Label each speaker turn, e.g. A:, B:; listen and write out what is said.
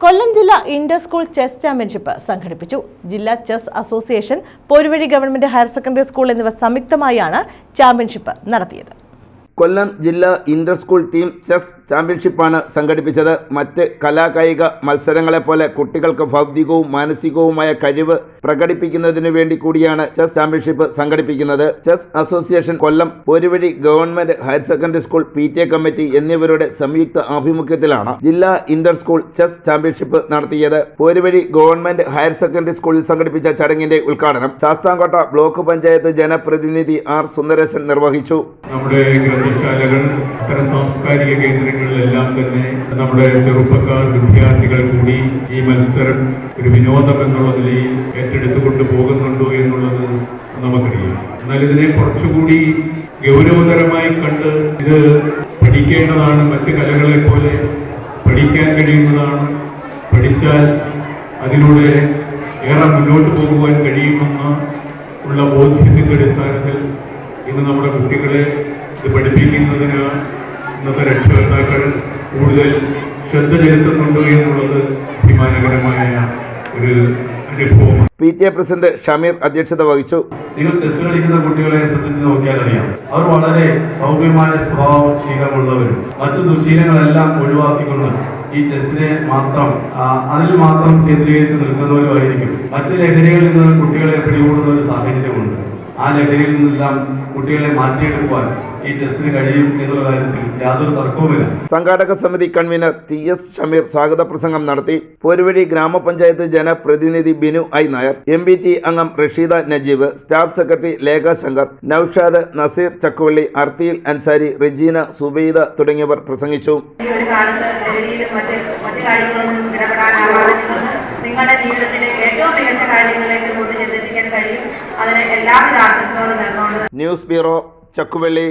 A: കൊല്ലം ജില്ലാ Inter school chess championship സംഘടിപ്പിച്ചു. ജില്ലാ chess association, Poruvazhi government higher secondary school എന്നിവ സംയുക്തമായാണ് ചാമ്പ്യൻഷിപ്പ് നടത്തിയത്.
B: കൊല്ലം ജില്ലാ ഇന്റർ സ്കൂൾ ടീം ചെസ് ചാമ്പ്യൻഷിപ്പാണ് സംഘടിപ്പിച്ചത്. മറ്റ് കലാകായിക മത്സരങ്ങളെപ്പോലെ കുട്ടികൾക്ക് ഭൗതികവും മാനസികവുമായ കഴിവ് പ്രകടിപ്പിക്കുന്നതിനു വേണ്ടി കൂടിയാണ് ചെസ് ചാമ്പ്യൻഷിപ്പ് സംഘടിപ്പിക്കുന്നത്. Chess association Kollam, Poruvazhy government higher secondary school PTA committee എന്നിവരുടെ സംയുക്ത ആഭിമുഖ്യത്തിലാണ് ജില്ലാ ഇന്റർ സ്കൂൾ ചെസ് ചാമ്പ്യൻഷിപ്പ് നടത്തിയത്. പോരുവഴി ഗവൺമെന്റ് ഹയർ സെക്കൻഡറി സ്കൂളിൽ സംഘടിപ്പിച്ച ചടങ്ങിന്റെ ഉദ്ഘാടനം ശാസ്താംകോട്ട ബ്ലോക്ക് പഞ്ചായത്ത് ജനപ്രതിനിധി R. സുന്ദരേശൻ നിർവഹിച്ചു.
C: ഗ്രന്ഥശാലകൾ, അത്തരം സാംസ്കാരിക കേന്ദ്രങ്ങളിലെല്ലാം തന്നെ നമ്മുടെ ചെറുപ്പക്കാർ, വിദ്യാർത്ഥികൾ കൂടി ഈ മത്സരം ഒരു വിനോദം എന്നുള്ള നിലയിൽ ഏറ്റെടുത്തുകൊണ്ട് പോകുന്നുണ്ടോ എന്നുള്ളത് നമുക്കറിയാം. എന്നാൽ ഇതിനെ കുറച്ചുകൂടി ഗൗരവതരമായി കണ്ട് ഇത് പഠിക്കേണ്ടതാണ്, മറ്റ് കലകളെ പോലെ പഠിക്കാൻ കഴിയുന്നതാണ്, പഠിച്ചാൽ അതിലൂടെ ഏറെ മുന്നോട്ട് പോകുവാൻ കഴിയുമെന്ന ഉള്ള ബോധ്യത്തിൻ്റെ അടിസ്ഥാനത്തിൽ ഇന്ന് നമ്മുടെ കുട്ടികളെ ഇത് പഠിപ്പിക്കുന്നതിന് ഇന്നത്തെ രക്ഷകർത്താക്കൾ കൂടുതൽ ശ്രദ്ധ ചെലുത്തുന്നുണ്ട് എന്നുള്ളത് അഭിമാനകരമായ ഒരു അനുഭവമാണ്.
B: PTA പ്രസിഡന്റ് ഷമീർ അധ്യക്ഷത വഹിച്ചു.
D: നിങ്ങൾ ചെസ് കളിക്കുന്ന കുട്ടികളെ ശ്രദ്ധിച്ചു നോക്കിയാൽ അറിയാം, അവർ വളരെ സൗമ്യമായ സ്വഭാവശീലമുള്ളവരും മറ്റു ദുശീലങ്ങളെല്ലാം ഒഴിവാക്കിക്കൊണ്ട് ഈ ചെസ്സിനെ മാത്രം അതിൽ മാത്രം കേന്ദ്രീകരിച്ച് നിൽക്കുന്നവരുമായിരിക്കും. മറ്റു ലഹരികളിൽ നിന്ന് കുട്ടികളെ പിടികൂടുന്ന ഒരു സാഹചര്യമുണ്ട്. ആ ലഹരിയിൽ നിന്നെല്ലാം കുട്ടികളെ മാറ്റിയെടുക്കുവാൻ ഈ ചെസ്സിന് കഴിയും എന്നുള്ള കാര്യത്തിൽ യാതൊരു തർക്കവുമില്ല.
B: സംഘാടക സമിതി കൺവീനർ TS ഷമീർ സ്വാഗത പ്രസംഗം നടത്തി. പോരുവഴി ഗ്രാമപഞ്ചായത്ത് ജനപ്രതിനിധി ബിനു ഐ. നായർ, MBT അംഗം റഷീദ നജീബ്, സ്റ്റാഫ് സെക്രട്ടറി ലേഖ ശങ്കർ, നൌഷാദ്, നസീർ ചക്കുവള്ളി, അർത്തിയിൽ അൻസാരി, റെജീന, സുബൈദ തുടങ്ങിയവർ പ്രസംഗിച്ചു.
E: നിങ്ങളുടെ ജീവിതത്തിലെ ഏറ്റവും മികച്ച കാര്യങ്ങളിലേക്ക് കൊണ്ടുചെന്നെത്തിക്കാൻ കഴിയും. അതിന് എല്ലാവിധ ആശംസകളും നേർന്നുകൊണ്ട്
B: ന്യൂസ് ബ്യൂറോ, ചക്കുവള്ളി.